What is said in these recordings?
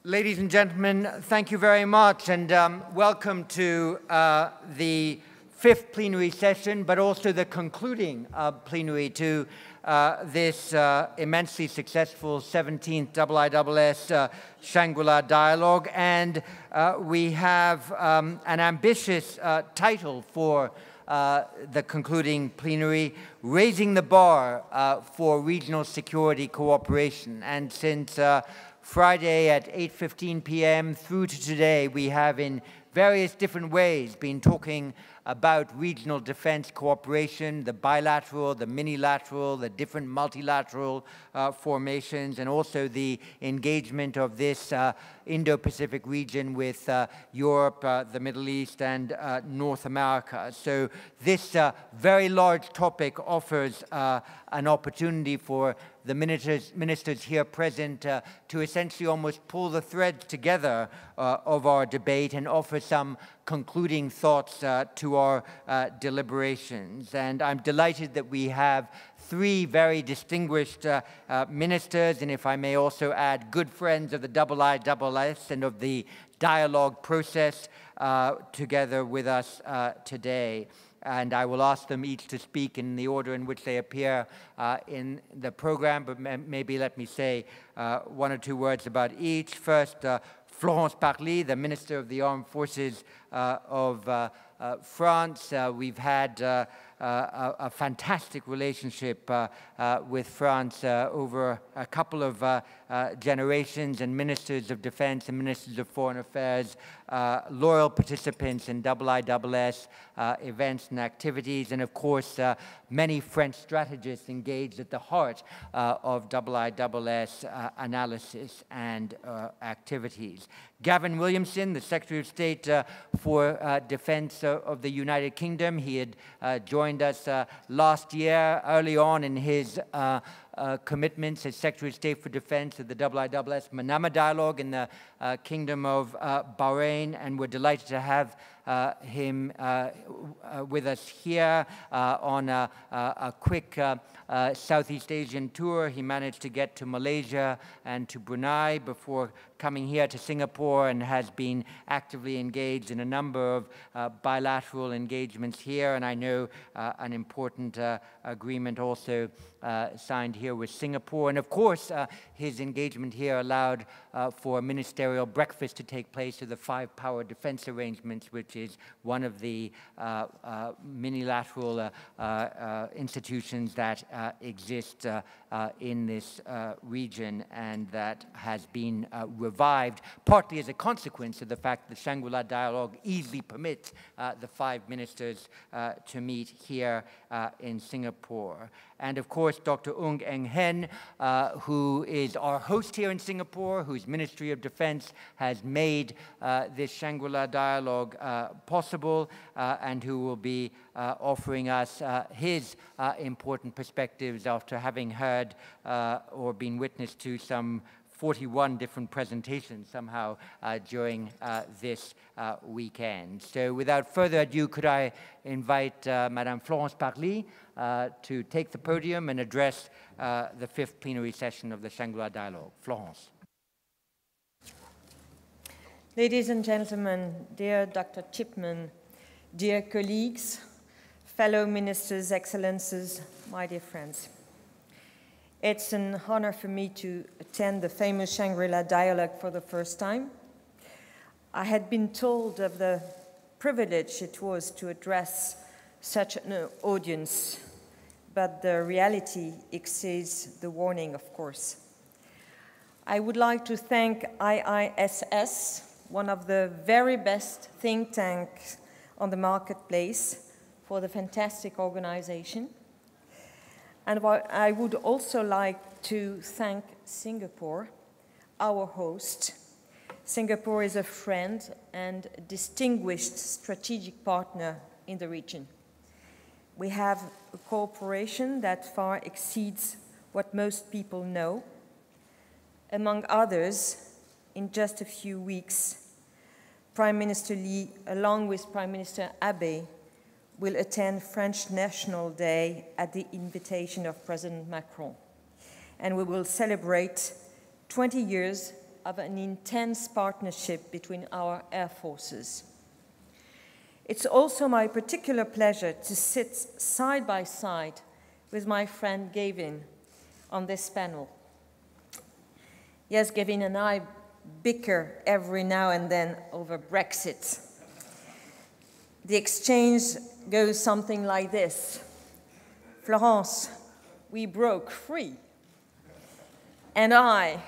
Ladies and gentlemen, thank you very much, and welcome to the fifth plenary session, but also the concluding plenary to this immensely successful 17th IISS Shangri-La Dialogue. And we have an ambitious title for the concluding plenary, Raising the Bar for Regional Security Cooperation. And since Friday at 8:15 p.m. through to today, we have in various different ways been talking about regional defense cooperation, the bilateral, the minilateral, the different multilateral formations, and also the engagement of this Indo-Pacific region with Europe, the Middle East, and North America. So this very large topic offers an opportunity for the ministers here present to essentially almost pull the threads together of our debate and offer some concluding thoughts to our deliberations. And I'm delighted that we have three very distinguished ministers, and if I may also add, good friends of the IISS and of the dialogue process together with us today. And I will ask them each to speak in the order in which they appear in the program, but maybe let me say one or two words about each. First, Florence, the Minister of the Armed Forces of France. We've had a fantastic relationship with France over a couple of generations, and ministers of defense and ministers of foreign affairs, loyal participants in IISS events and activities, and of course many French strategists engaged at the heart of IISS analysis and activities. Gavin Williamson, the Secretary of State for Defense of the United Kingdom, he had joined us last year, early on in his commitments as Secretary of State for Defense of the IISS Manama Dialogue in the Kingdom of Bahrain, and we're delighted to have him with us here on a quick Southeast Asian tour. He managed to get to Malaysia and to Brunei before coming here to Singapore, and has been actively engaged in a number of bilateral engagements here, and I know an important agreement also signed here with Singapore. And of course, his engagement here allowed for a ministerial breakfast to take place of the five-power defense arrangements, which is one of the minilateral institutions that exist in this region, and that has been revived, partly as a consequence of the fact that the Shangri-La Dialogue easily permits the five ministers to meet here in Singapore. And of course, Dr. Ung Eng Hen, who is our host here in Singapore, whose Ministry of Defense has made this Shangri-La Dialogue possible, and who will be offering us his important perspectives after having heard or been witness to some 41 different presentations somehow during this weekend. So without further ado, could I invite Madame Florence to take the podium and address the fifth plenary session of the Shangri-La Dialogue. Florence. Ladies and gentlemen, dear Dr. Chipman, dear colleagues, fellow ministers, excellencies, my dear friends. It's an honor for me to attend the famous Shangri-La Dialogue for the first time. I had been told of the privilege it was to address such an audience, but the reality exceeds the warning, of course. I would like to thank IISS, one of the very best think tanks on the marketplace, for the fantastic organization. And I would also like to thank Singapore, our host. Singapore is a friend and distinguished strategic partner in the region. We have a cooperation that far exceeds what most people know. Among others, in just a few weeks, Prime Minister Lee, along with Prime Minister Abe, will attend French National Day at the invitation of President Macron. And we will celebrate 20 years of an intense partnership between our air forces. It's also my particular pleasure to sit side by side with my friend Gavin on this panel. Yes, Gavin and I bicker every now and then over Brexit. The exchange goes something like this. Florence, we broke free. And I,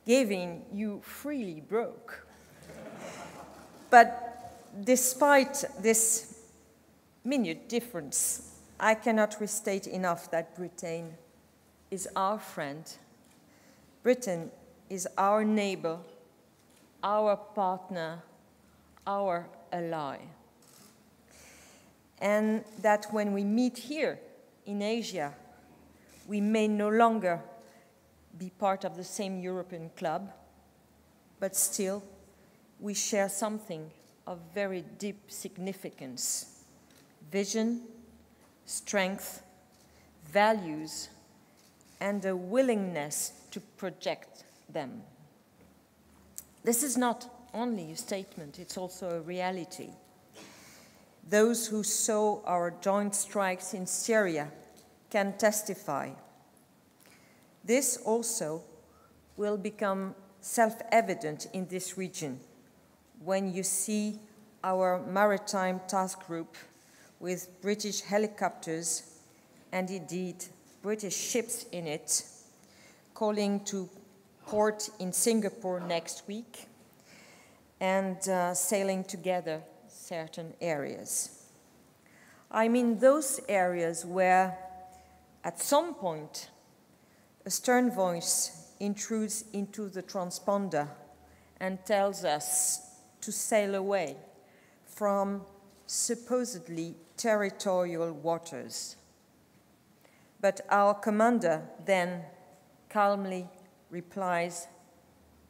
Gavin, you freely broke. But despite this minute difference, I cannot restate enough that Britain is our friend. Britain is our neighbor, our partner, our ally. And that when we meet here in Asia, we may no longer be part of the same European club, but still we share something of very deep significance: vision, strength, values, and a willingness to project them. This is not only a statement, it's also a reality. Those who saw our joint strikes in Syria can testify. This also will become self-evident in this region when you see our maritime task group with British helicopters and indeed British ships in it, calling to port in Singapore next week and sailing together certain areas. I mean those areas where at some point a stern voice intrudes into the transponder and tells us to sail away from supposedly territorial waters. But our commander then calmly replies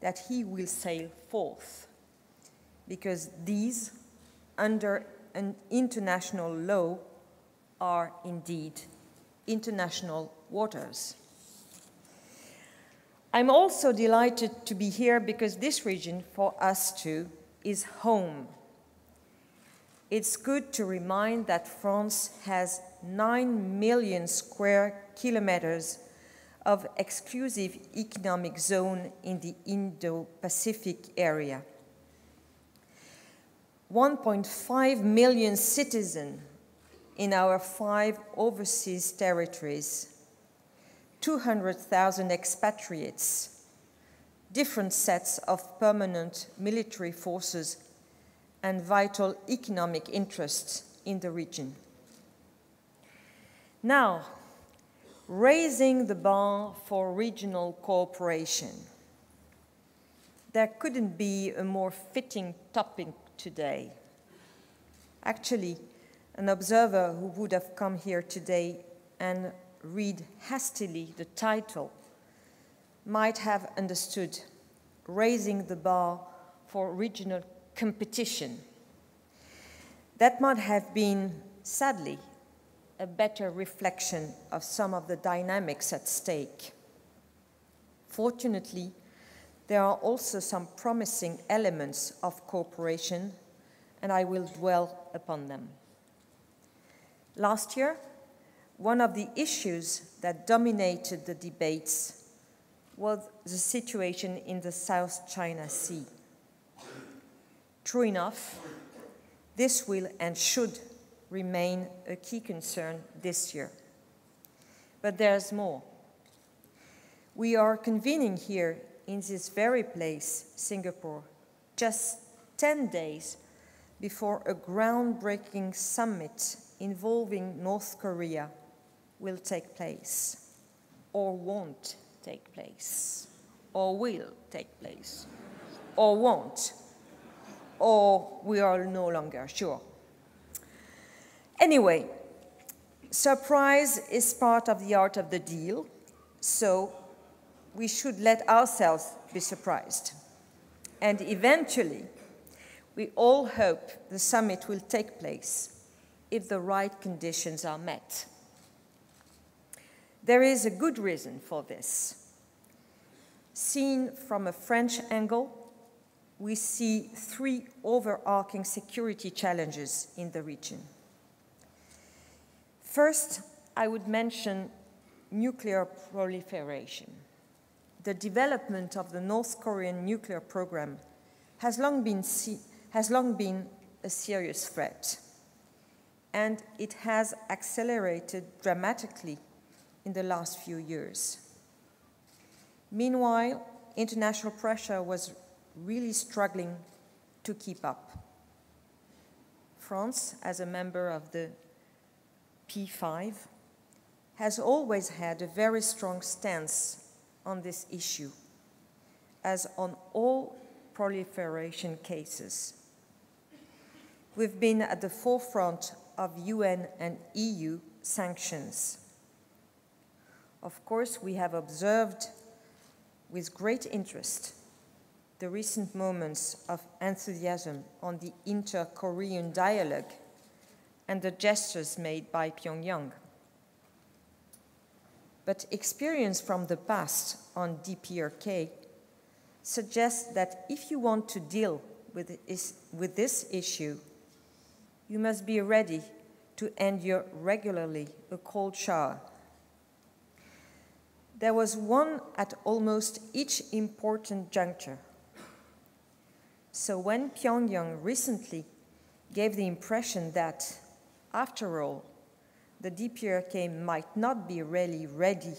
that he will sail forth because these, under an international law, are indeed international waters. I'm also delighted to be here because this region, for us too, is home. It's good to remind that France has 9 million square kilometers of exclusive economic zone in the Indo-Pacific area. 1.5 million citizens in our 5 overseas territories, 200,000 expatriates, different sets of permanent military forces, and vital economic interests in the region. Now, raising the bar for regional cooperation. There couldn't be a more fitting topic today. Actually, an observer who would have come here today and read hastily the title might have understood raising the bar for regional competition. That might have been, sadly, a better reflection of some of the dynamics at stake. Fortunately, there are also some promising elements of cooperation, and I will dwell upon them. Last year, one of the issues that dominated the debates was the situation in the South China Sea. True enough, this will and should remain a key concern this year. But there's more. We are convening here in this very place, Singapore, just 10 days before a groundbreaking summit involving North Korea will take place, or won't take place, or will take place, or won't, or we are no longer sure. Anyway, surprise is part of the art of the deal, so we should let ourselves be surprised. And eventually, we all hope the summit will take place if the right conditions are met. There is a good reason for this. Seen from a French angle, we see three overarching security challenges in the region. First, I would mention nuclear proliferation. The development of the North Korean nuclear program has long been a serious threat, and it has accelerated dramatically in the last few years. Meanwhile, international pressure was really struggling to keep up. France, as a member of the P5, has always had a very strong stance on this issue, as on all proliferation cases. We've been at the forefront of UN and EU sanctions. Of course, we have observed with great interest the recent moments of enthusiasm on the inter-Korean dialogue and the gestures made by Pyongyang. But experience from the past on DPRK suggests that if you want to deal with this issue, you must be ready to endure regularly a cold shower. There was one at almost each important juncture. So when Pyongyang recently gave the impression that, after all, the DPRK might not be really ready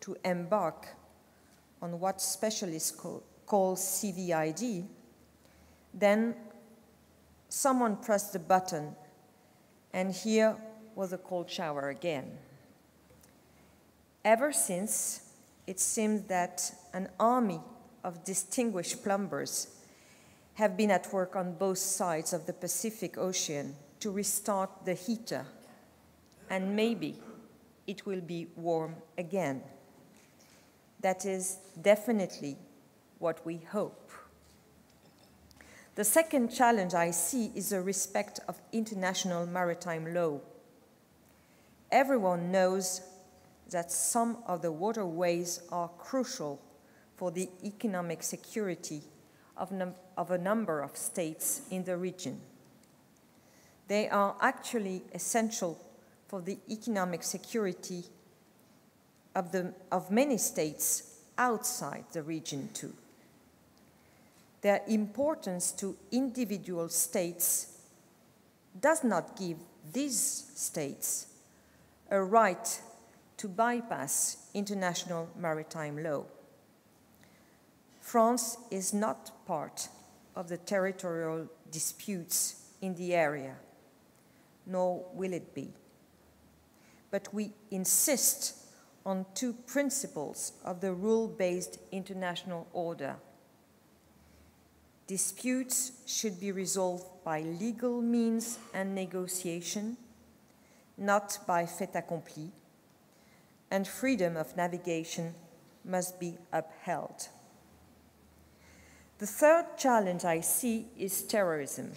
to embark on what specialists call CVID, then someone pressed the button, and here was a cold shower again. Ever since, it seems that an army of distinguished plumbers have been at work on both sides of the Pacific Ocean to restart the heater, and maybe it will be warm again. That is definitely what we hope. The second challenge I see is the respect of international maritime law. Everyone knows that some of the waterways are crucial for the economic security of a number of states in the region. They are actually essential for the economic security of many states outside the region too. Their importance to individual states does not give these states a right to bypass international maritime law. France is not part of the territorial disputes in the area, nor will it be. But we insist on two principles of the rule-based international order. Disputes should be resolved by legal means and negotiation, not by fait accompli, and freedom of navigation must be upheld. The third challenge I see is terrorism.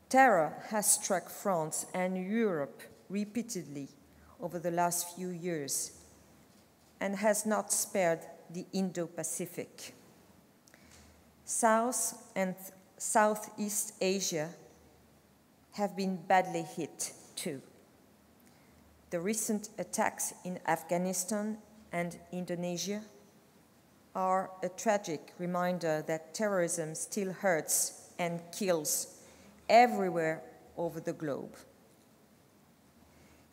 Terror has struck France and Europe repeatedly over the last few years and has not spared the Indo-Pacific. South and Southeast Asia have been badly hit too. The recent attacks in Afghanistan and Indonesia are a tragic reminder that terrorism still hurts and kills everywhere over the globe.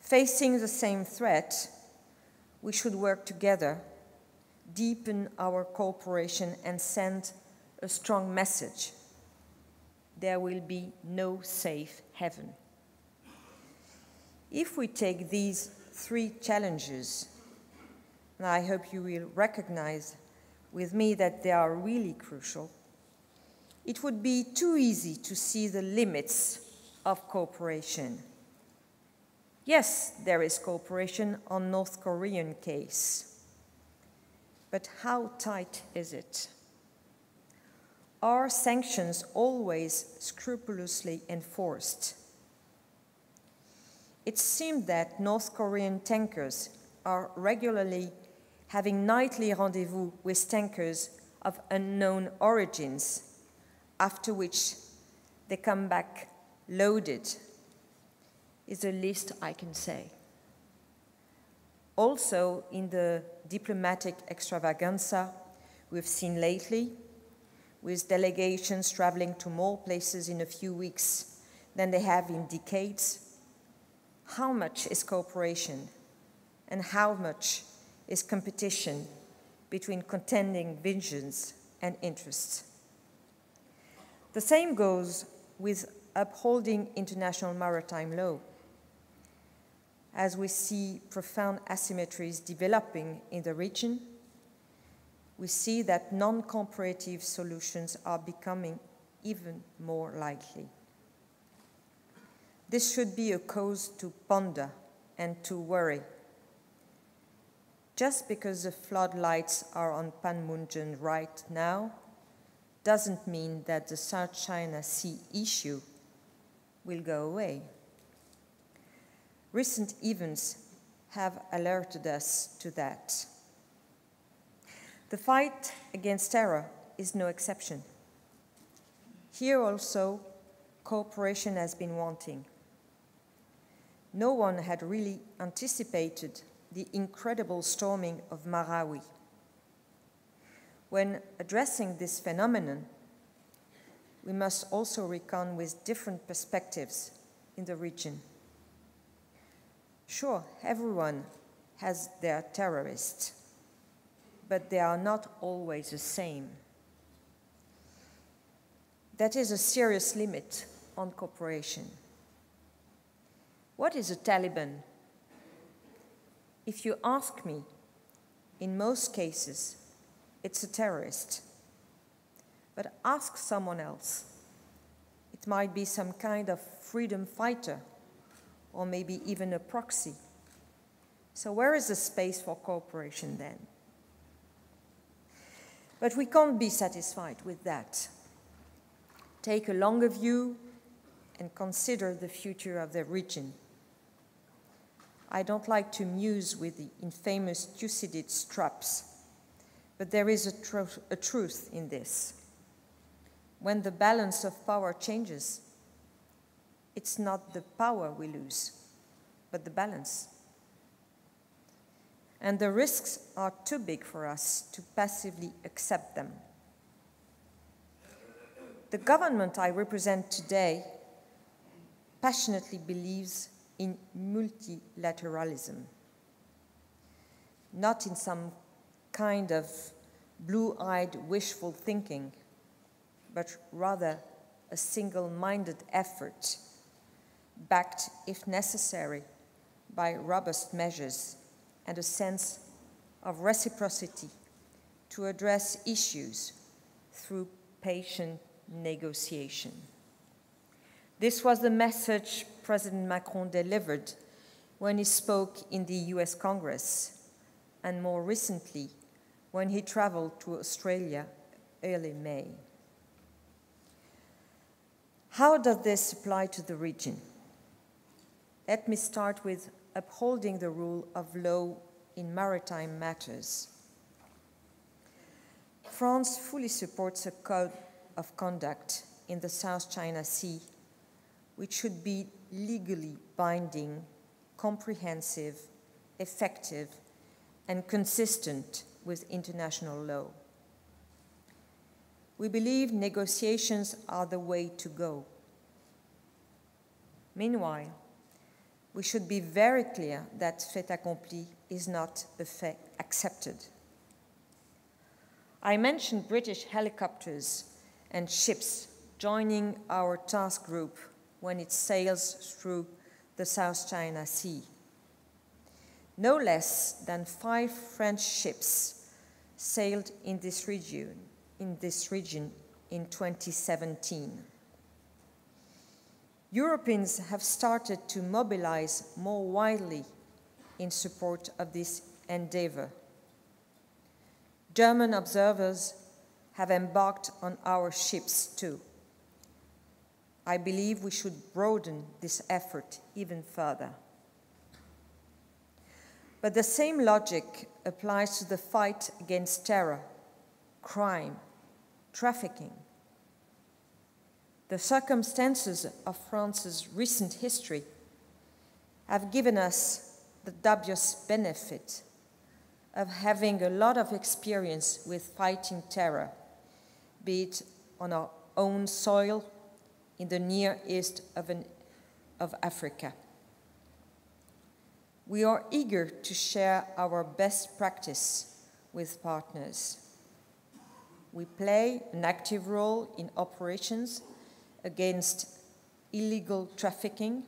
Facing the same threat, we should work together, deepen our cooperation, and send a strong message. There will be no safe haven. If we take these three challenges, and I hope you will recognize with me that they are really crucial, it would be too easy to see the limits of cooperation. Yes, there is cooperation on North Korean case, but how tight is it? Are sanctions always scrupulously enforced? It seems that North Korean tankers are regularly having nightly rendezvous with tankers of unknown origins, after which they come back loaded, is the least I can say. Also, in the diplomatic extravaganza we've seen lately, with delegations traveling to more places in a few weeks than they have in decades, how much is cooperation and how much is competition between contending visions and interests? The same goes with upholding international maritime law. As we see profound asymmetries developing in the region, we see that non-cooperative solutions are becoming even more likely. This should be a cause to ponder and to worry. Just because the floodlights are on Panmunjom right now doesn't mean that the South China Sea issue will go away. Recent events have alerted us to that. The fight against terror is no exception. Here also, cooperation has been wanting. No one had really anticipated the incredible storming of Marawi. When addressing this phenomenon, we must also reckon with different perspectives in the region. Sure, everyone has their terrorists, but they are not always the same. That is a serious limit on cooperation. What is a Taliban? If you ask me, in most cases, it's a terrorist. But ask someone else. It might be some kind of freedom fighter, or maybe even a proxy. So where is the space for cooperation then? But we can't be satisfied with that. Take a longer view and consider the future of the region. I don't like to muse with the infamous Thucydides traps, but there is a truth in this. When the balance of power changes, it's not the power we lose, but the balance. And the risks are too big for us to passively accept them. The government I represent today passionately believes in multilateralism, not in some kind of blue-eyed wishful thinking, but rather a single-minded effort, backed, if necessary, by robust measures and a sense of reciprocity to address issues through patient negotiation. This was the message President Macron delivered when he spoke in the US Congress, and more recently, when he traveled to Australia early May. How does this apply to the region? Let me start with upholding the rule of law in maritime matters. France fully supports a code of conduct in the South China Sea, which should be legally binding, comprehensive, effective, and consistent with international law. We believe negotiations are the way to go. Meanwhile, we should be very clear that fait accompli is not a fait accepted. I mentioned British helicopters and ships joining our task group when it sails through the South China Sea. No less than 5 French ships sailed in this region in 2017. Europeans have started to mobilize more widely in support of this endeavor. German observers have embarked on our ships too. I believe we should broaden this effort even further. But the same logic applies to the fight against terror, crime, trafficking. The circumstances of France's recent history have given us the dubious benefit of having a lot of experience with fighting terror, be it on our own soil in the Near East of Africa. We are eager to share our best practice with partners. We play an active role in operations against illegal trafficking,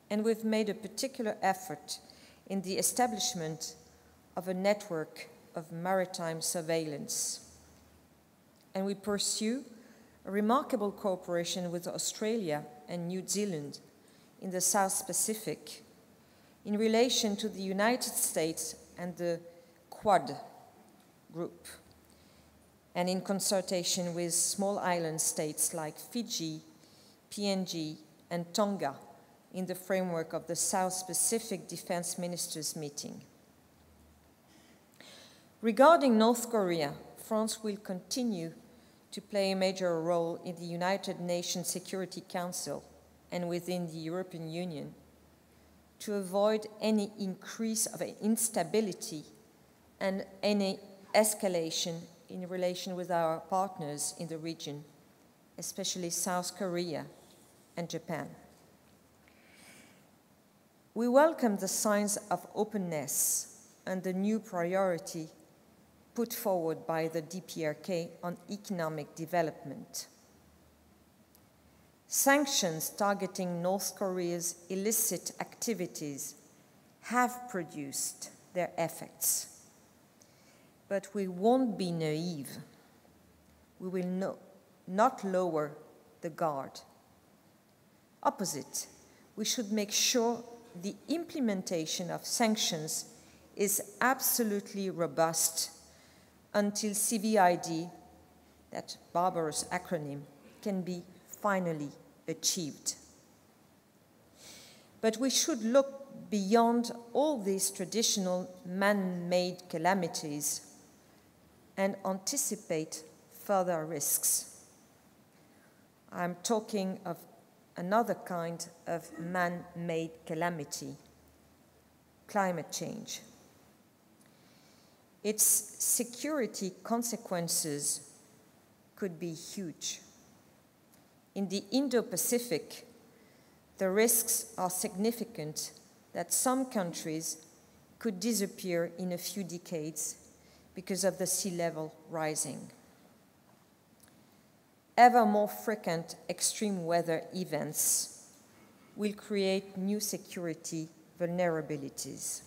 and we've made a particular effort in the establishment of a network of maritime surveillance. And we pursue a remarkable cooperation with Australia and New Zealand in the South Pacific in relation to the United States and the Quad group, and in consultation with small island states like Fiji, PNG, and Tonga in the framework of the South Pacific Defense Ministers meeting. Regarding North Korea, France will continue to play a major role in the United Nations Security Council and within the European Union to avoid any increase of instability and any escalation in relation with our partners in the region, especially South Korea and Japan. We welcome the signs of openness and the new priority put forward by the DPRK on economic development. Sanctions targeting North Korea's illicit activities have produced their effects. But we won't be naive. We will not lower the guard. Opposite, we should make sure the implementation of sanctions is absolutely robust until CVID, that barbarous acronym, can be finally achieved. But we should look beyond all these traditional man-made calamities and anticipate further risks. I'm talking of another kind of man-made calamity, climate change. Its security consequences could be huge. In the Indo-Pacific, the risks are significant that some countries could disappear in a few decades because of the sea level rising. Ever more frequent extreme weather events will create new security vulnerabilities.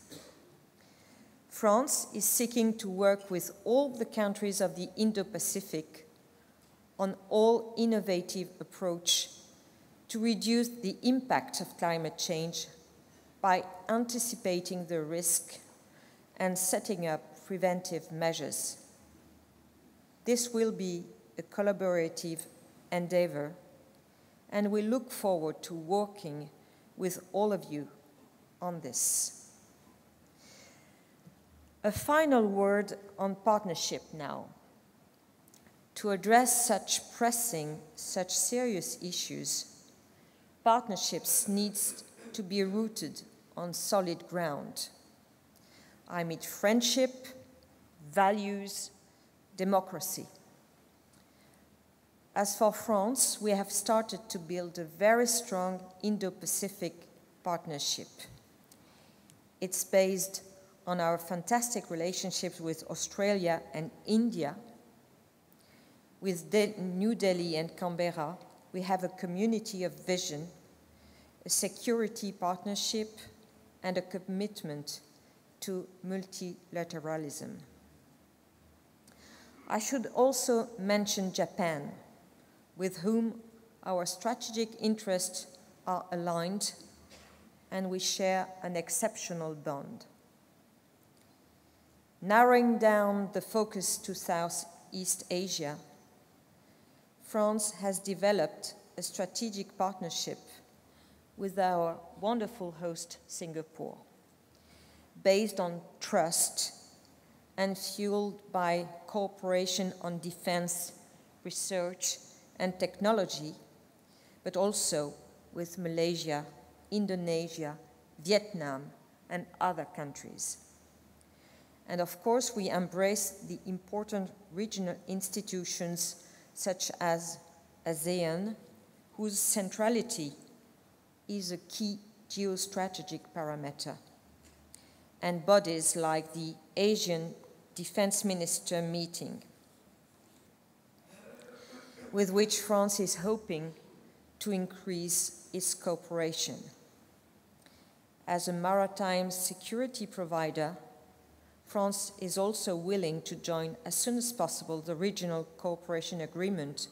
France is seeking to work with all the countries of the Indo-Pacific on all innovative approach to reduce the impact of climate change by anticipating the risk and setting up preventive measures. This will be a collaborative endeavor, and we look forward to working with all of you on this. A final word on partnership now. To address such pressing, such serious issues, partnerships need to be rooted on solid ground. I mean friendship, values, democracy. As for France, we have started to build a very strong Indo-Pacific partnership. It's based on our fantastic relationships with Australia and India. With New Delhi and Canberra, we have a community of vision, a security partnership, and a commitment to multilateralism. I should also mention Japan, with whom our strategic interests are aligned, and we share an exceptional bond. Narrowing down the focus to Southeast Asia, France has developed a strategic partnership with our wonderful host, Singapore, based on trust and fueled by cooperation on defense, research, and technology, but also with Malaysia, Indonesia, Vietnam, and other countries. And of course, we embrace the important regional institutions such as ASEAN, whose centrality is a key geostrategic parameter, and bodies like the Asian Defense Minister meeting, with which France is hoping to increase its cooperation. As a maritime security provider, France is also willing to join as soon as possible the regional cooperation agreement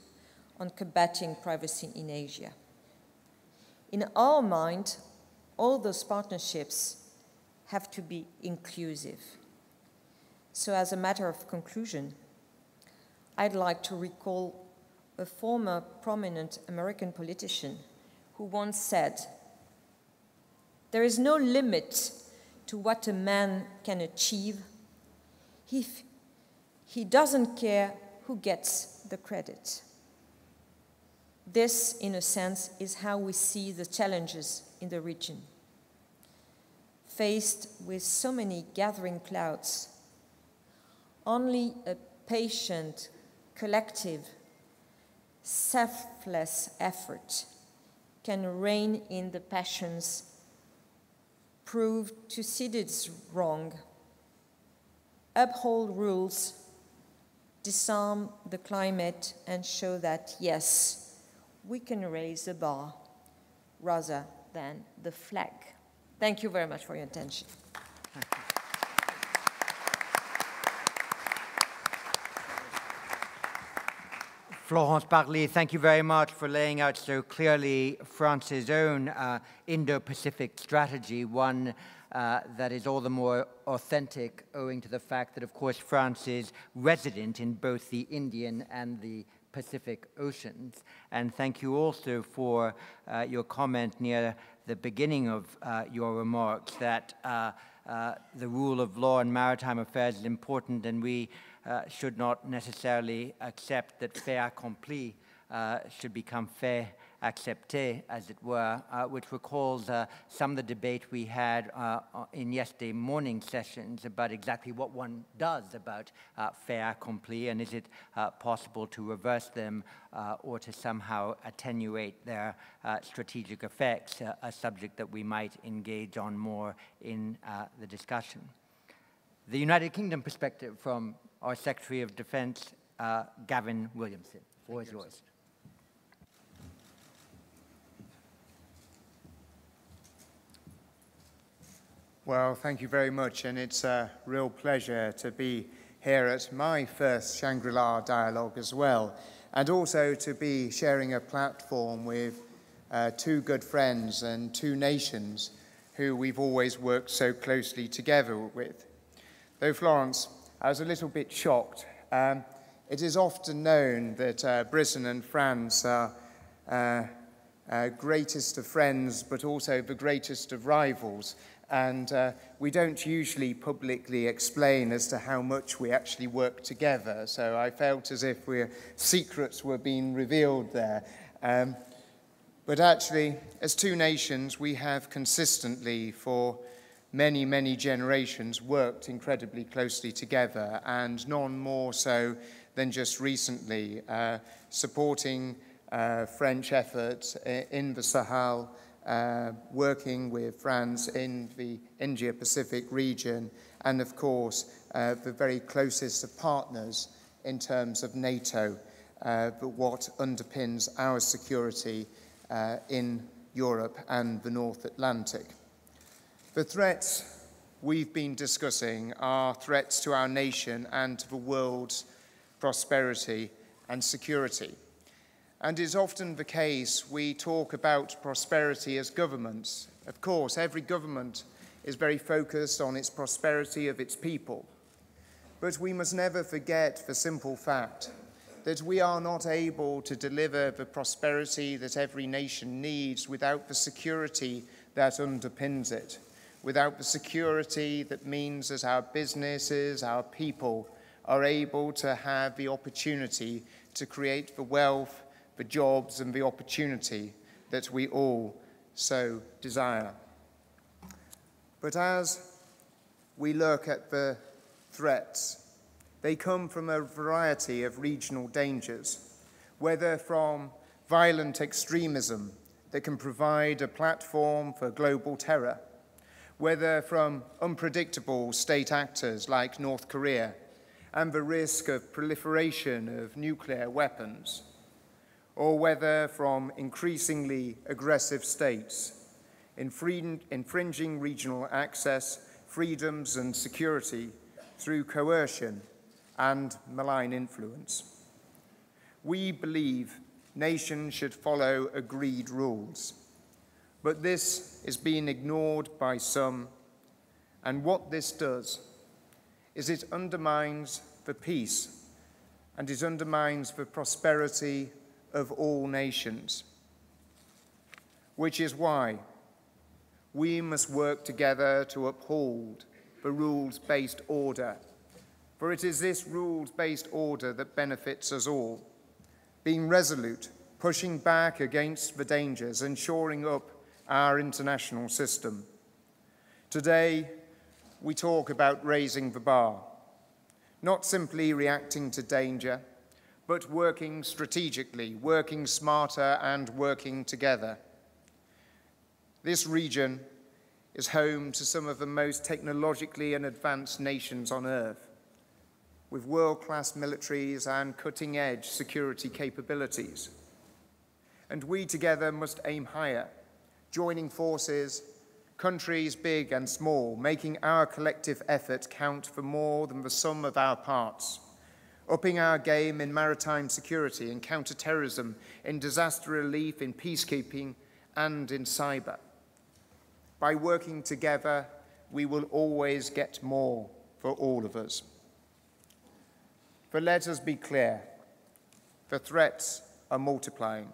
on combating piracy in Asia. In our mind, all those partnerships have to be inclusive. So as a matter of conclusion, I'd like to recall a former prominent American politician who once said, "There is no limit to what a man can achieve if he doesn't care who gets the credit." This, in a sense, is how we see the challenges in the region. Faced with so many gathering clouds, only a patient, collective, selfless effort can rein in the passions, prove Thucydides wrong, uphold rules, disarm the climate, and show that, yes, we can raise the bar rather than the flag. Thank you very much for your attention. Florence Buckley, thank you very much for laying out so clearly France's own Indo-Pacific strategy, one that is all the more authentic owing to the fact that, of course, France is resident in both the Indian and the Pacific Oceans. And thank you also for your comment near the beginning of your remarks that the rule of law in maritime affairs is important, and we should not necessarily accept that fait accompli should become fait accepté, as it were, which recalls some of the debate we had in yesterday morning sessions about exactly what one does about fait accompli, and is it possible to reverse them or to somehow attenuate their strategic effects, a subject that we might engage on more in the discussion. The United Kingdom perspective from our Secretary of Defense, Gavin Williamson. The floor is yours. Well, thank you very much, and it's a real pleasure to be here at my first Shangri-La dialogue as well, and also to be sharing a platform with two good friends and two nations who we've always worked so closely together with. Though, Florence, I was a little bit shocked. It is often known that Britain and France are greatest of friends, but also the greatest of rivals. And we don't usually publicly explain as to how much we actually work together. So I felt as if secrets were being revealed there. But actually, as two nations, we have consistently for many, many generations worked incredibly closely together, and none more so than just recently, supporting French efforts in the Sahel, working with France in the India-Pacific region, and of course, the very closest of partners in terms of NATO, but what underpins our security in Europe and the North Atlantic. The threats we've been discussing are threats to our nation and to the world's prosperity and security. And it's often the case we talk about prosperity as governments. Of course, every government is very focused on its prosperity of its people. But we must never forget the simple fact that we are not able to deliver the prosperity that every nation needs without the security that underpins it. without the security that means that our businesses, our people are able to have the opportunity to create the wealth, the jobs, and the opportunity that we all so desire. But as we look at the threats, they come from a variety of regional dangers, whether from violent extremism that can provide a platform for global terror, whether from unpredictable state actors like North Korea and the risk of proliferation of nuclear weapons, or whether from increasingly aggressive states infringing regional access, freedoms, and security through coercion and malign influence. We believe nations should follow agreed rules, but this is being ignored by some, and what this does is it undermines the peace and it undermines the prosperity of all nations, which is why we must work together to uphold the rules-based order, for it is this rules-based order that benefits us all, being resolute, pushing back against the dangers and shoring up our international system. Today, we talk about raising the bar, not simply reacting to danger, but working strategically, working smarter, and working together. This region is home to some of the most technologically and advanced nations on Earth, with world-class militaries and cutting-edge security capabilities. And we together must aim higher, joining forces, countries big and small, making our collective effort count for more than the sum of our parts, upping our game in maritime security, in counter-terrorism, in disaster relief, in peacekeeping, and in cyber. By working together, we will always get more for all of us. But let us be clear, the threats are multiplying.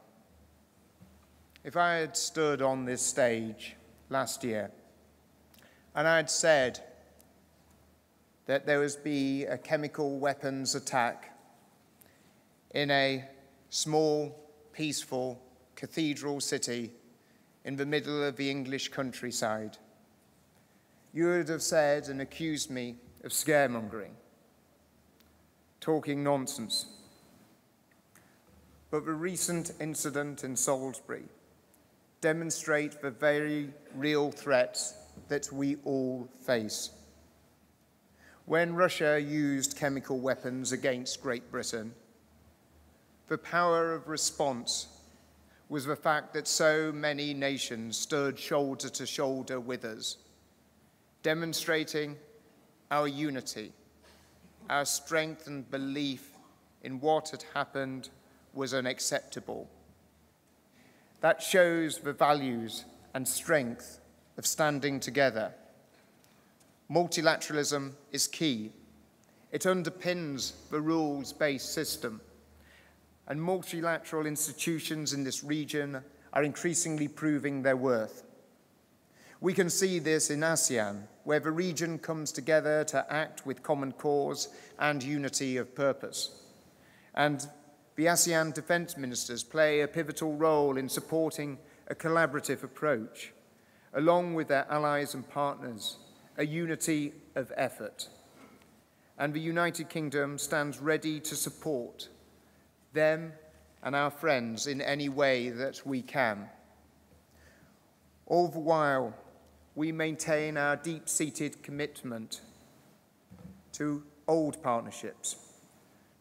If I had stood on this stage last year and I had said that there would be a chemical weapons attack in a small, peaceful cathedral city in the middle of the English countryside, you would have said and accused me of scaremongering, talking nonsense. But the recent incident in Salisbury demonstrates the very real threats that we all face. When Russia used chemical weapons against Great Britain, the power of response was the fact that so many nations stood shoulder to shoulder with us, demonstrating our unity, our strength and belief in what had happened was unacceptable. That shows the values and strength of standing together. Multilateralism is key. It underpins the rules-based system, and multilateral institutions in this region are increasingly proving their worth. We can see this in ASEAN, where the region comes together to act with common cause and unity of purpose. And the ASEAN defense ministers play a pivotal role in supporting a collaborative approach, along with their allies and partners, a unity of effort. And the United Kingdom stands ready to support them and our friends in any way that we can. All the while, we maintain our deep-seated commitment to old partnerships,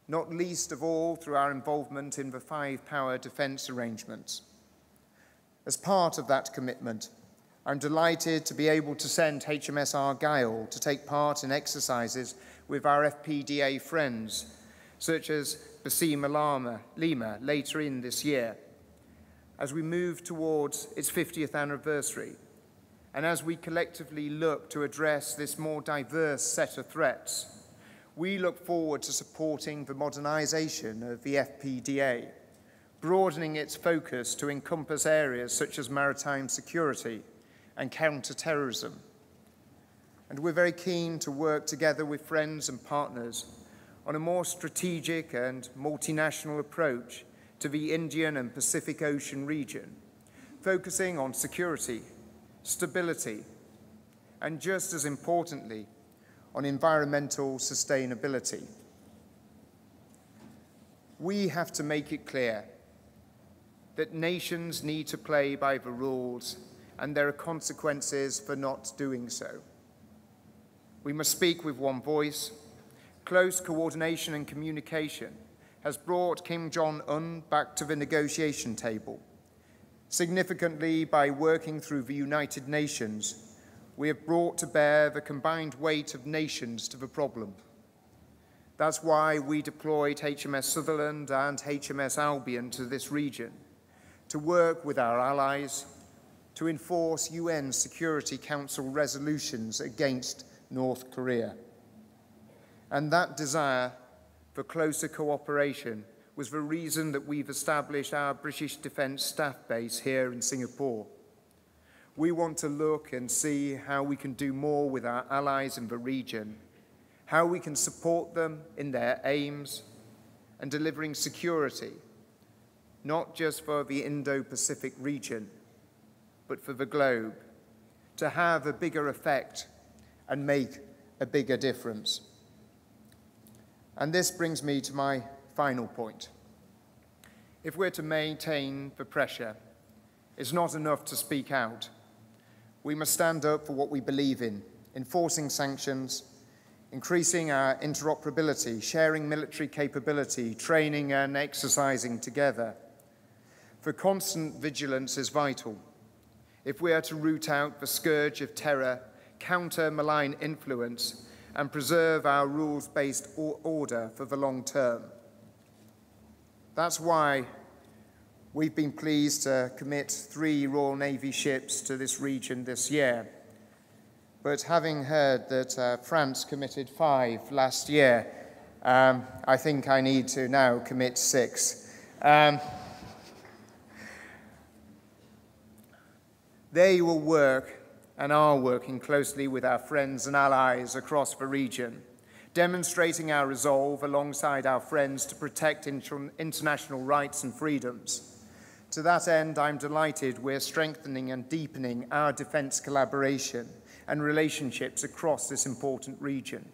not least of all through our involvement in the five-power defense arrangements. As part of that commitment, I'm delighted to be able to send HMS Argyll to take part in exercises with our FPDA friends, such as Basima Lima later in this year, as we move towards its 50th anniversary, and as we collectively look to address this more diverse set of threats. We look forward to supporting the modernization of the FPDA, broadening its focus to encompass areas such as maritime security and counter-terrorism, and we're very keen to work together with friends and partners on a more strategic and multinational approach to the Indian and Pacific Ocean region, focusing on security, stability, and just as importantly, on environmental sustainability. We have to make it clear that nations need to play by the rules, and there are consequences for not doing so. We must speak with one voice. Close coordination and communication has brought Kim Jong-un back to the negotiation table. Significantly, by working through the United Nations, we have brought to bear the combined weight of nations to the problem. That's why we deployed HMS Sutherland and HMS Albion to this region, to work with our allies, to enforce UN Security Council resolutions against North Korea. And that desire for closer cooperation was the reason that we've established our British Defence Staff Base here in Singapore. We want to look and see how we can do more with our allies in the region, how we can support them in their aims and delivering security, not just for the Indo-Pacific region, but for the globe, to have a bigger effect and make a bigger difference. And this brings me to my final point. If we're to maintain the pressure, it's not enough to speak out. We must stand up for what we believe in, enforcing sanctions, increasing our interoperability, sharing military capability, training and exercising together. For constant vigilance is vital. If we are to root out the scourge of terror, counter malign influence, and preserve our rules-based order for the long term. That's why we've been pleased to commit 3 Royal Navy ships to this region this year. But having heard that France committed 5 last year, I think I need to now commit 6. They will work and are working closely with our friends and allies across the region, demonstrating our resolve alongside our friends to protect international rights and freedoms. To that end, I'm delighted we're strengthening and deepening our defence collaboration and relationships across this important region.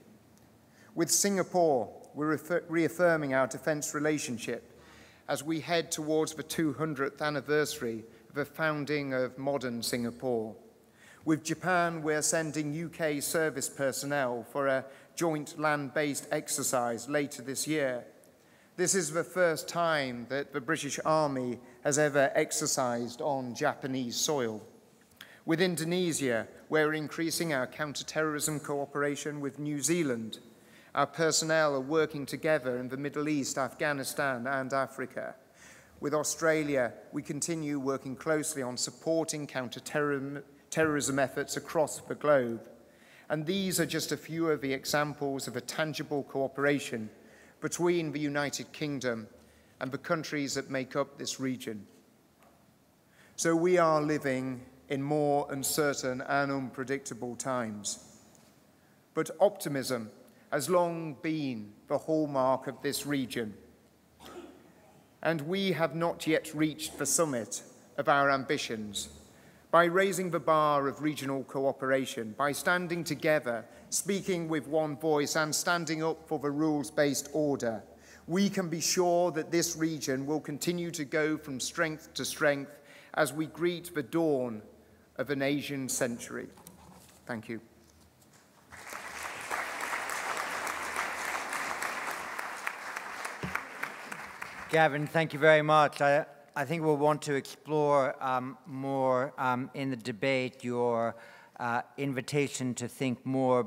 With Singapore, we're reaffirming our defence relationship as we head towards the 200th anniversary of the founding of modern Singapore. With Japan, we're sending UK service personnel for a joint land-based exercise later this year. This is the first time that the British Army has ever exercised on Japanese soil. With Indonesia, we're increasing our counter-terrorism cooperation with New Zealand. Our personnel are working together in the Middle East, Afghanistan, and Africa. With Australia, we continue working closely on supporting counter-terrorism efforts across the globe. And these are just a few of the examples of a tangible cooperation between the United Kingdom and the countries that make up this region. So we are living in more uncertain and unpredictable times. But optimism has long been the hallmark of this region. And we have not yet reached the summit of our ambitions. By raising the bar of regional cooperation, by standing together, speaking with one voice and standing up for the rules-based order, we can be sure that this region will continue to go from strength to strength as we greet the dawn of an Asian century. Thank you. Gavin, thank you very much. I think we'll want to explore more in the debate your invitation to think more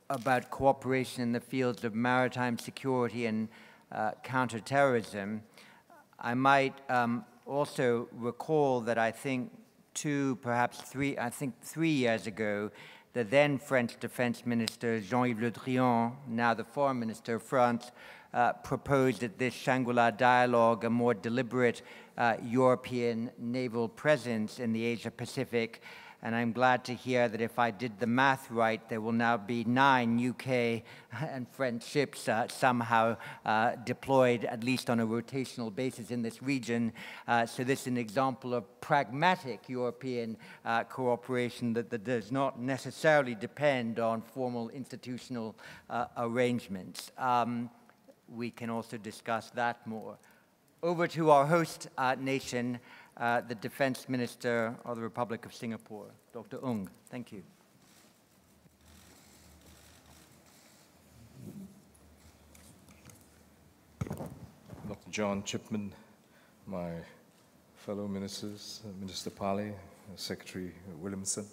about cooperation in the fields of maritime security and counterterrorism. I might also recall that I think 3 years ago, the then French Defense Minister Jean-Yves Le Drian, now the Foreign Minister of France, proposed at this Shangri-La dialogue a more deliberate European naval presence in the Asia-Pacific, and I'm glad to hear that if I did the math right, there will now be 9 UK and French ships somehow deployed, at least on a rotational basis in this region. So this is an example of pragmatic European cooperation that does not necessarily depend on formal institutional arrangements. We can also discuss that more. Over to our host nation, the Defense Minister of the Republic of Singapore, Dr. Ung. Thank you. Dr. John Chipman, my fellow ministers, Minister Pali, Secretary Williamson.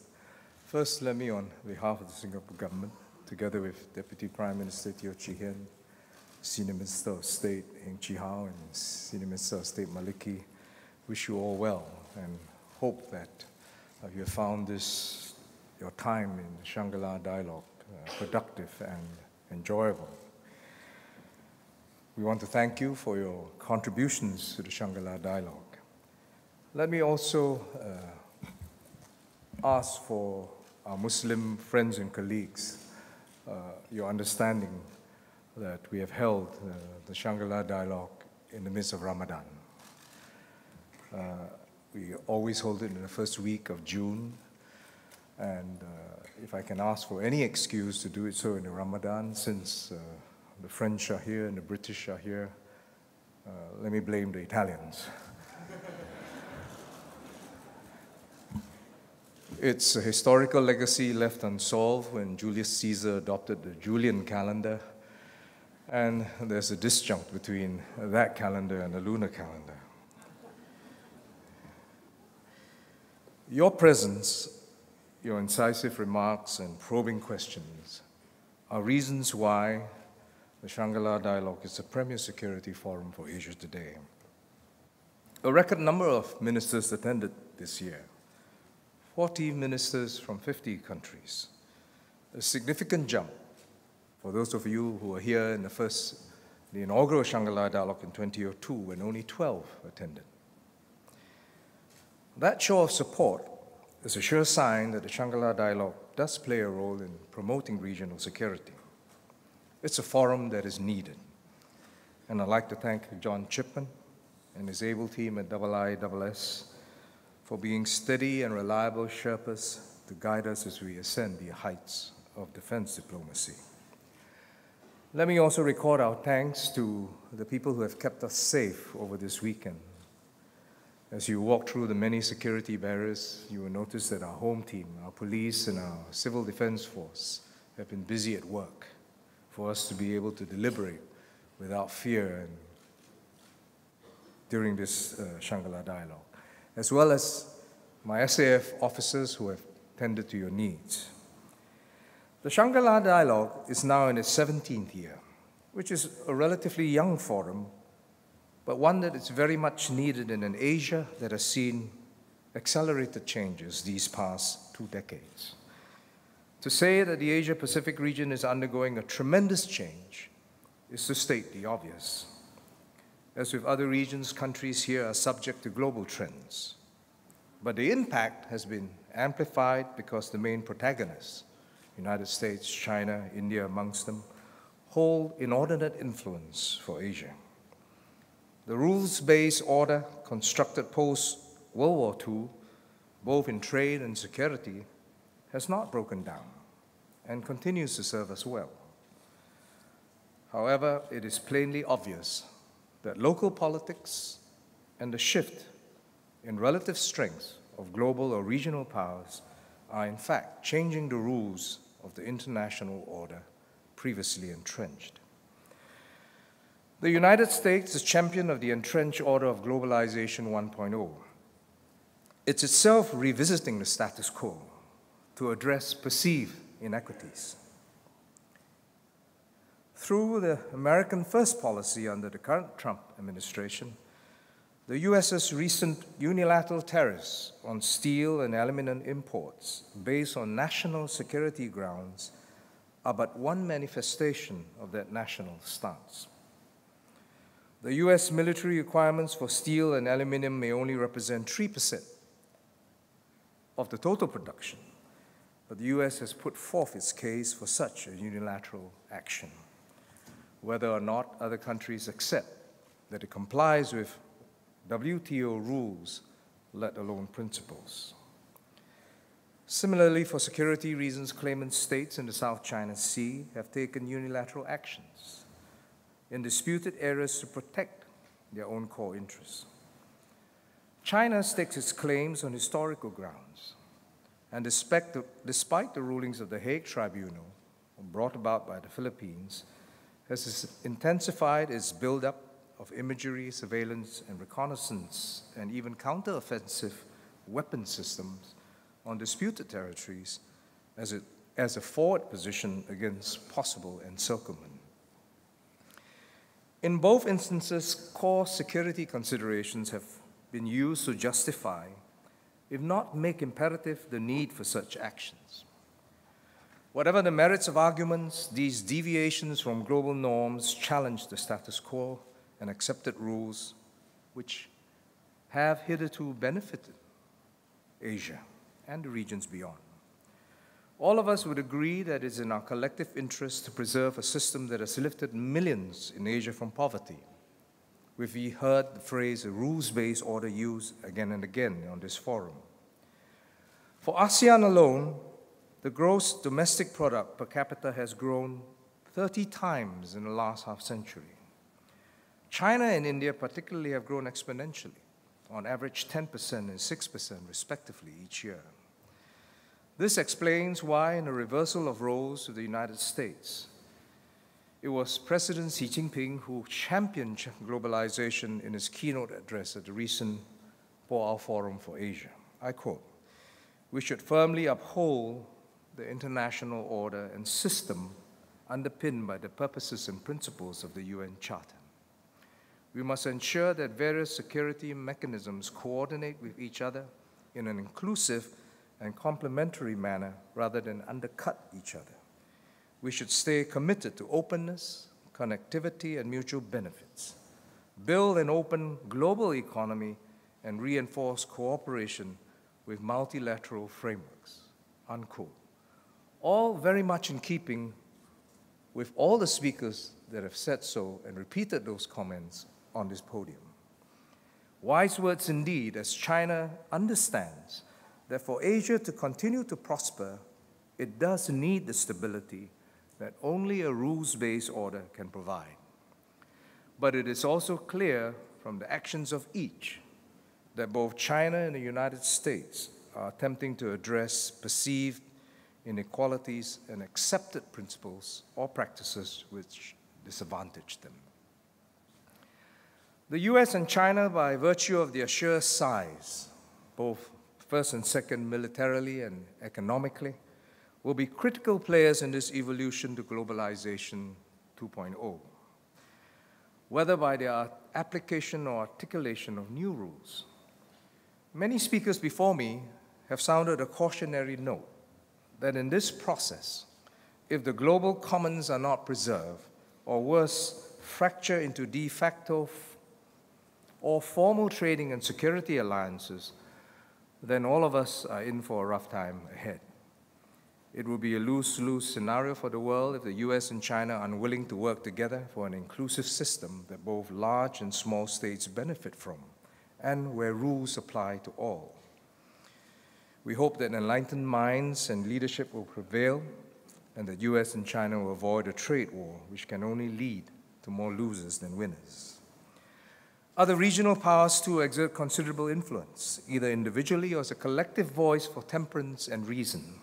First, let me, on behalf of the Singapore government, together with Deputy Prime Minister Teo Chee Hean, Senior Minister of State Heng Chee Hao, and Senior Minister of State Maliki, wish you all well and hope that you have found this, your time in the Shangri-La Dialogue, productive and enjoyable. We want to thank you for your contributions to the Shangri-La Dialogue. Let me also ask for our Muslim friends and colleagues your understanding that we have held the Shangri-La Dialogue in the midst of Ramadan. We always hold it in the first week of June, and if I can ask for any excuse to do it so in the Ramadan, since the French are here and the British are here, let me blame the Italians. It's a historical legacy left unsolved when Julius Caesar adopted the Julian calendar, and there's a disjunct between that calendar and the lunar calendar. Your presence, your incisive remarks and probing questions are reasons why the Shangri-La Dialogue is the premier security forum for Asia today. A record number of ministers attended this year, 40 ministers from 50 countries, a significant jump for those of you who were here in the inaugural Shangri-La Dialogue in 2002 when only 12 attended. That show of support is a sure sign that the Shangri-La Dialogue does play a role in promoting regional security. It's a forum that is needed. And I'd like to thank John Chipman and his able team at IISS for being steady and reliable Sherpas to guide us as we ascend the heights of defense diplomacy. Let me also record our thanks to the people who have kept us safe over this weekend. As you walk through the many security barriers, you will notice that our home team, our police, and our civil defense force have been busy at work for us to be able to deliberate without fear and during this Shangri-La Dialogue, as well as my SAF officers who have tended to your needs. The Shangri-La Dialogue is now in its 17th year, which is a relatively young forum, but one that is very much needed in an Asia that has seen accelerated changes these past 2 decades. To say that the Asia-Pacific region is undergoing a tremendous change is to state the obvious. As with other regions, countries here are subject to global trends. But the impact has been amplified because the main protagonists, United States, China, India amongst them, hold inordinate influence for Asia. The rules-based order constructed post-World War II, both in trade and security, has not broken down and continues to serve us well. However, it is plainly obvious that local politics and the shift in relative strength of global or regional powers are in fact changing the rules of the international order previously entrenched. The United States is champion of the entrenched order of globalization 1.0. It's itself revisiting the status quo to address perceived inequities. Through the American First policy under the current Trump administration, the US's recent unilateral tariffs on steel and aluminum imports based on national security grounds are but one manifestation of that national stance. The US military requirements for steel and aluminum may only represent 3% of the total production, but the US has put forth its case for such a unilateral action, whether or not other countries accept that it complies with WTO rules, let alone principles. Similarly, for security reasons, claimant states in the South China Sea have taken unilateral actions in disputed areas to protect their own core interests. China stakes its claims on historical grounds, and despite the rulings of the Hague Tribunal brought about by the Philippines, has intensified its buildup of imagery, surveillance, and reconnaissance, and even counteroffensive weapon systems on disputed territories as a forward position against possible encirclement. In both instances, core security considerations have been used to justify, if not make imperative, the need for such actions. Whatever the merits of arguments, these deviations from global norms challenge the status quo and accepted rules which have hitherto benefited Asia and the regions beyond. All of us would agree that it is in our collective interest to preserve a system that has lifted millions in Asia from poverty. We've heard the phrase a rules-based order used again and again on this forum. For ASEAN alone, the gross domestic product per capita has grown 30 times in the last half-century. China and India particularly have grown exponentially, on average 10% and 6% respectively each year. This explains why, in a reversal of roles with the United States, it was President Xi Jinping who championed globalization in his keynote address at the recent Boao Forum for Asia. I quote, "We should firmly uphold the international order and system underpinned by the purposes and principles of the UN Charter. We must ensure that various security mechanisms coordinate with each other in an inclusive and complementary manner rather than undercut each other. We should stay committed to openness, connectivity, and mutual benefits, build an open global economy, and reinforce cooperation with multilateral frameworks," unquote. All very much in keeping with all the speakers that have said so and repeated those comments on this podium. Wise words indeed, as China understands that for Asia to continue to prosper, it does need the stability that only a rules-based order can provide. But it is also clear from the actions of each that both China and the United States are attempting to address perceived inequalities and accepted principles or practices which disadvantage them. The US and China, by virtue of their sheer size, both first and second militarily and economically, will be critical players in this evolution to globalization 2.0, whether by their application or articulation of new rules. Many speakers before me have sounded a cautionary note that in this process, if the global commons are not preserved, or worse, fracture into de facto or formal trading and security alliances, then all of us are in for a rough time ahead. It will be a lose-lose scenario for the world if the US and China are unwilling to work together for an inclusive system that both large and small states benefit from, and where rules apply to all. We hope that enlightened minds and leadership will prevail, and that US and China will avoid a trade war, which can only lead to more losers than winners. Other regional powers too exert considerable influence, either individually or as a collective voice for temperance and reason.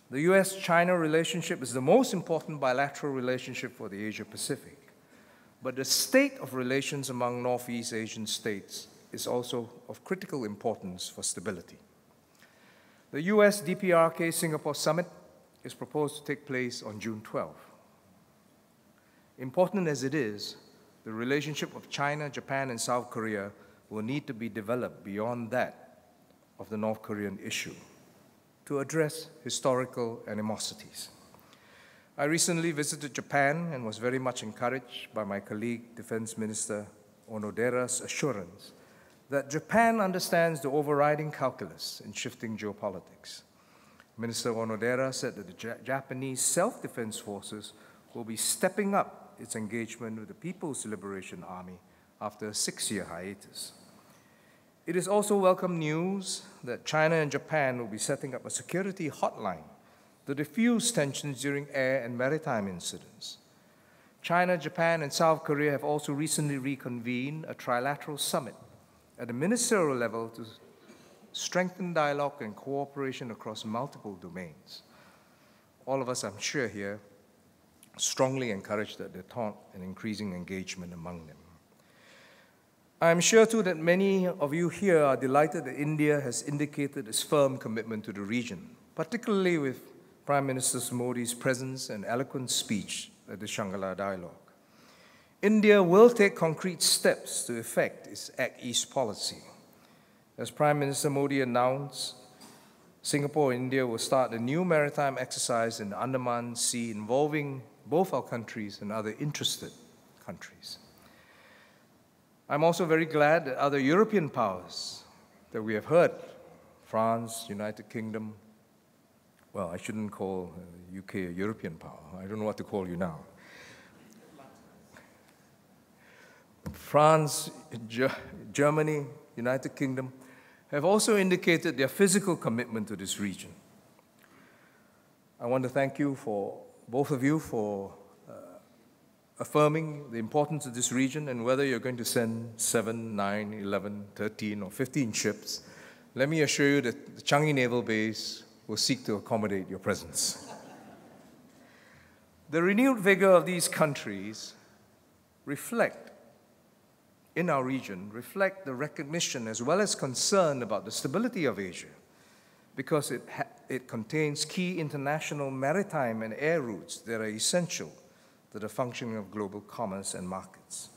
The US-China relationship is the most important bilateral relationship for the Asia-Pacific, but the state of relations among Northeast Asian states is also of critical importance for stability. The US-DPRK Singapore Summit is proposed to take place on June 12th. Important as it is, the relationship of China, Japan, and South Korea will need to be developed beyond that of the North Korean issue to address historical animosities. I recently visited Japan and was very much encouraged by my colleague, Defense Minister Onodera's assurance that Japan understands the overriding calculus in shifting geopolitics. Minister Onodera said that the Japanese self-defense forces will be stepping up its engagement with the People's Liberation Army after a 6-year hiatus. It is also welcome news that China and Japan will be setting up a security hotline to diffuse tensions during air and maritime incidents. China, Japan, and South Korea have also recently reconvened a trilateral summit at the ministerial level to strengthen dialogue and cooperation across multiple domains. All of us, I'm sure, here strongly encourage that détente and increasing engagement among them. I'm sure, too, that many of you here are delighted that India has indicated its firm commitment to the region, particularly with Prime Minister Modi's presence and eloquent speech at the Shangri-La Dialogue. India will take concrete steps to effect its Act East policy. As Prime Minister Modi announced, Singapore and India will start a new maritime exercise in the Andaman Sea involving both our countries and other interested countries. I'm also very glad that other European powers that we have heard, France, United Kingdom, well, I shouldn't call UK a European power. I don't know what to call you now. France, Germany, United Kingdom have also indicated their physical commitment to this region. I want to thank you for, both of you, for affirming the importance of this region, and whether you're going to send 7, 9, 11, 13, or 15 ships, let me assure you that the Changi Naval Base will seek to accommodate your presence. The renewed vigor of these countries in our region, reflect the recognition as well as concern about the stability of Asia, because it contains key international maritime and air routes that are essential to the functioning of global commerce and markets.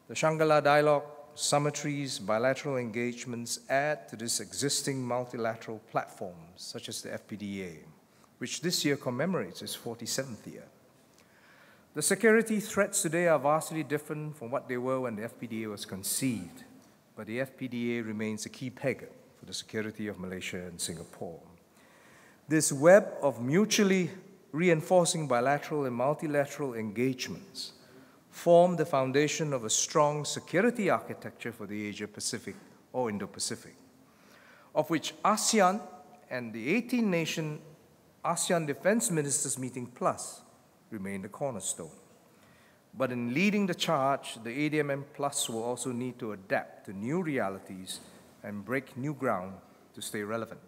The Shangri-La Dialogue, summitries, bilateral engagements add to this existing multilateral platforms, such as the FPDA, which this year commemorates its 47th year. The security threats today are vastly different from what they were when the FPDA was conceived, but the FPDA remains a key peg for the security of Malaysia and Singapore. This web of mutually reinforcing bilateral and multilateral engagements form the foundation of a strong security architecture for the Asia-Pacific or Indo-Pacific, of which ASEAN and the 18-nation ASEAN Defense Ministers Meeting Plus remain the cornerstone. But in leading the charge, the ADMM Plus will also need to adapt to new realities and break new ground to stay relevant.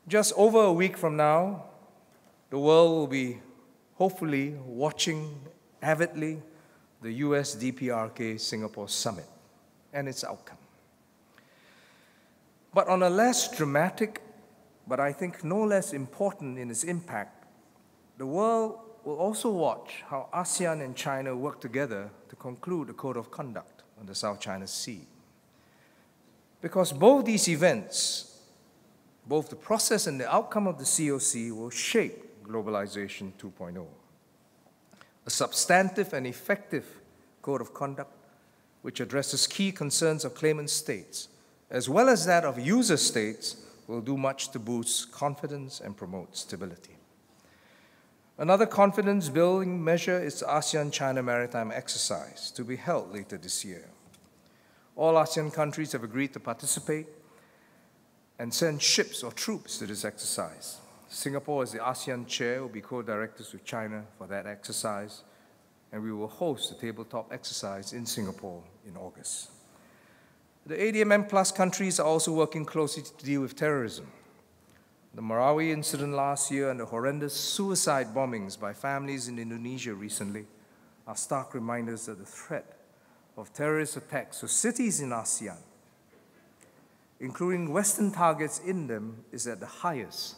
Just over a week from now, the world will be hopefully watching avidly the US DPRK Singapore Summit and its outcome. But on a less dramatic, but I think no less important in its impact, the world will also watch how ASEAN and China work together to conclude a code of conduct on the South China Sea. Because both these events, both the process and the outcome of the COC, will shape Globalization 2.0. A substantive and effective code of conduct which addresses key concerns of claimant states, as well as that of user states, will do much to boost confidence and promote stability. Another confidence-building measure is the ASEAN-China Maritime Exercise, to be held later this year. All ASEAN countries have agreed to participate and send ships or troops to this exercise. Singapore, as the ASEAN chair, will be co-directors with China for that exercise, and we will host the tabletop exercise in Singapore in August. The ADMM Plus countries are also working closely to deal with terrorism. The Marawi incident last year and the horrendous suicide bombings by families in Indonesia recently are stark reminders that the threat of terrorist attacks to cities in ASEAN, including Western targets in them, is at the highest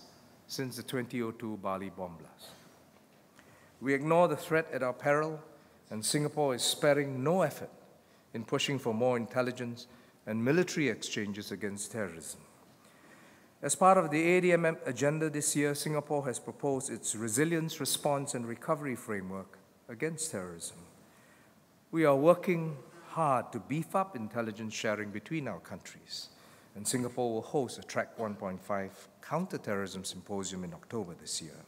since the 2002 Bali bomb blast. We ignore the threat at our peril, and Singapore is sparing no effort in pushing for more intelligence and military exchanges against terrorism. As part of the ADMM agenda this year, Singapore has proposed its Resilience, Response and Recovery Framework against terrorism. We are working hard to beef up intelligence sharing between our countries, and Singapore will host a Track 1.5 counter-terrorism symposium in October this year.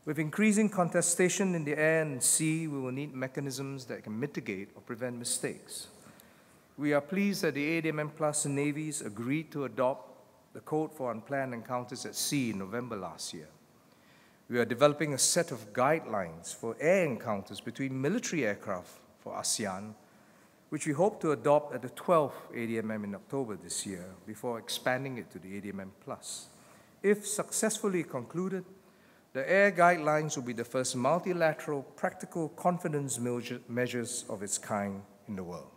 With increasing contestation in the air and sea, we will need mechanisms that can mitigate or prevent mistakes. We are pleased that the ADMM Plus navies agreed to adopt the Code for Unplanned Encounters at Sea in November last year. We are developing a set of guidelines for air encounters between military aircraft for ASEAN, which we hope to adopt at the 12th ADMM in October this year before expanding it to the ADMM Plus. If successfully concluded, the air guidelines will be the first multilateral practical confidence measures of its kind in the world.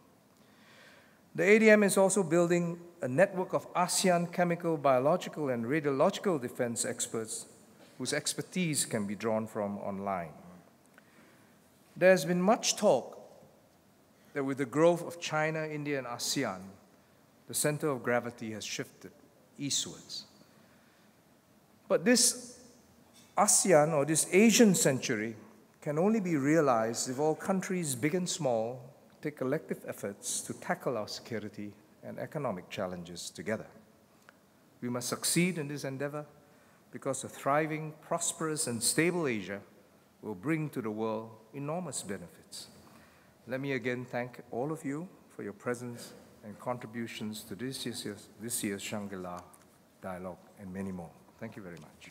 The ADM is also building a network of ASEAN chemical, biological, and radiological defense experts whose expertise can be drawn from online. There has been much talk that with the growth of China, India, and ASEAN, the center of gravity has shifted eastwards. But this ASEAN, or this Asian century, can only be realized if all countries, big and small, take collective efforts to tackle our security and economic challenges together. We must succeed in this endeavor because a thriving, prosperous, and stable Asia will bring to the world enormous benefits. Let me again thank all of you for your presence and contributions to this year's Shangri-La Dialogue and many more. Thank you very much.